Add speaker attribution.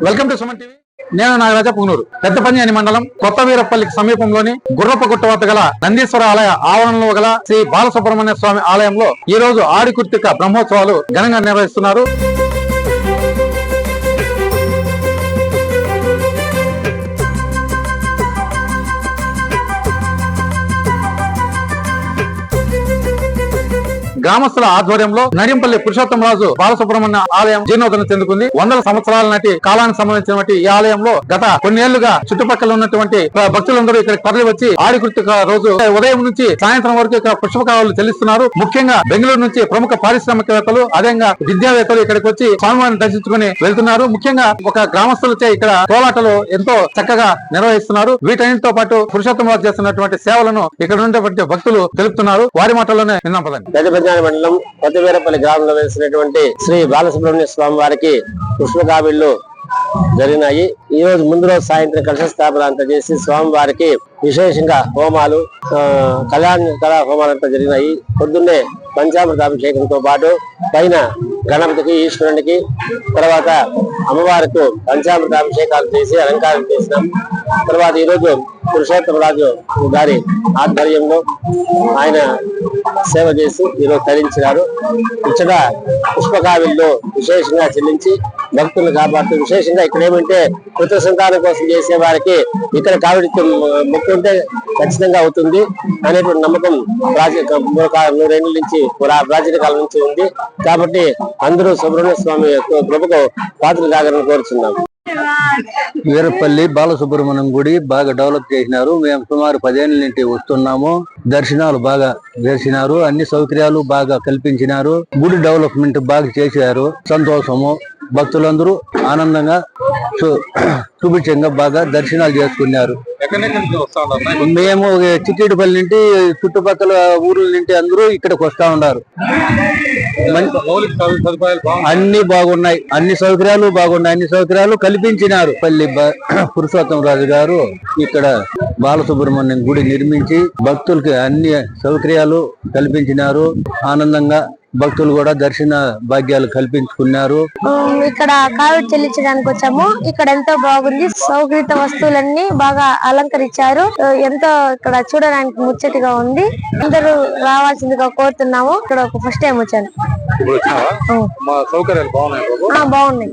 Speaker 1: Welcome to Suman TV. నేను నాగరాజ పుంగనూరు. పెద్దపంజాని మండలం కొత్త వీరపల్లికి సమీపంలోని గుర్రపగుట్ట వద్ద గల నందీశ్వర ఆలయ ఆవరణలో గల శ్రీ బాలసుబ్రహ్మణ్య స్వామి ఆలయంలో ఈ రోజు ఆడికుర్తిక బ్రహ్మోత్సవాలు ఘనంగా నిర్వహిస్తున్నారు. గ్రామస్తుల ఆధ్వర్యంలో నడింపల్లి పురుషోత్తమరాజు బాలసుబ్రహ్మణ్య ఆలయం జీర్ణోద్ధరణ చెందుకుంది. వందల సంవత్సరాల నాటి కాలానికి సంబంధించినటువంటి ఈ ఆలయంలో గత కొన్నేళ్లుగా చుట్టుపక్కల ఉన్నటువంటి భక్తులందరూ ఇక్కడ తరలి వచ్చి ఆడికృతిక రోజు ఉదయం నుంచి సాయంత్రం వరకు ఇక్కడ పుష్పకాలు చెల్లిస్తున్నారు. ముఖ్యంగా బెంగళూరు నుంచి ప్రముఖ పారిశ్రామికవేత్తలు అదేవిధంగా విద్యావేత్తలు ఇక్కడికి వచ్చి స్వామివారిని దర్శించుకుని వెళ్తున్నారు. ముఖ్యంగా ఒక గ్రామస్తులచే ఇక్కడ కోలాటలు ఎంతో చక్కగా నిర్వహిస్తున్నారు. వీటన్నిటితో పాటు పురుషోత్తమరాజు చేస్తున్నటువంటి సేవలను ఇక్కడ ఉన్నటువంటి భక్తులు తెలుపుతున్నారు. వారి మాటల్లోనే విన్నాం పదండి.
Speaker 2: మండలం కొత్త వీరపల్లి గ్రామంలో వెలిసినటువంటి శ్రీ బాలసుబ్రహ్మణ్య స్వామి వారికి పుష్పకావిళ్లు జరిగినాయి. ఈ రోజు ముందు రోజు సాయంత్రం కలశ స్థాపన అంతా చేసి స్వామి వారికి విశేషంగా హోమాలు కళ్యాణ హోమాలు అంతా జరిగినాయి. పొద్దున్నే పంచామృత అభిషేకంతో పాటు పైన గణపతికి ఈశ్వరునికి తర్వాత అమ్మవారికి పంచామృత అభిషేకాలు చేసి అలంకారం చేసినాం. తర్వాత ఈరోజు పురుషోత్తమరాజు గారి ఆధ్వర్యంలో ఆయన సేవ చేసి ఈరోజు తరించినారు. ఇక్కడ పుష్పకావిల్లో విశేషంగా చెల్లించి భక్తులను కాపాడుతూ విశేషంగా ఇక్కడ ఏమంటే పుత్ర సంతానం కోసం చేసే వారికి ఇక్కడ కావిడి మొక్కుంటే ఖచ్చితంగా అవుతుంది అనేటువంటి నమ్మకం నూరేళ్ల నుంచి ప్రాచీన కాలం నుంచి ఉంది. కాబట్టి అందరూ సుబ్రహ్మణ్య స్వామి కృపకు పాత్రలు కాగలని కోరుచున్నాం.
Speaker 3: వీరపల్లి బాలసుబ్రహ్మణ్యం గుడి బాగా డెవలప్ చేసినారు. మేము సుమారు 10 ఏళ్ల నుండి వస్తున్నాము. దర్శనాలు బాగా చేసినారు. అన్ని సౌకర్యాలు బాగా కల్పించినారు. గుడి డెవలప్మెంట్ బాగా చేశారు. సంతోషము. భక్తులందరూ ఆనందంగా సుభిక్షంగా బాగా దర్శనాలు చేసుకున్నారు. మేము చిట్టిపల్లి నుండి చుట్టుపక్కల ఊర్ల నుండి అందరూ ఇక్కడికి వస్తా ఉన్నారు. అన్ని బాగున్నాయి. అన్ని సౌకర్యాలు బాగున్నాయి. అన్ని సౌకర్యాలు కల్పించినారు. పల్లి పురుషోత్తమరాజు గారు ఇక్కడ బాలసుబ్రహ్మణ్యం గుడి నిర్మించి భక్తులకి అన్ని సౌకర్యాలు కల్పించినారు. ఆనందంగా భక్తులు కూడా దర్శన భాగ్యాలు కల్పించుకున్నారు.
Speaker 4: ఇక్కడ కావిడి చెల్లించడానికి వచ్చాము. ఇక్కడ ఎంతో బాగుంది. సౌకర్య వస్తువులన్నీ బాగా అలంకరించారు. ఎంతో ఇక్కడ చూడడానికి ముచ్చటగా ఉంది. అందరూ రావాల్సిందిగా కోరుతున్నాము. ఇక్కడ ఫస్ట్ టైం వచ్చాను.
Speaker 1: బాగున్నాయి.
Speaker 4: బాగున్నాయి.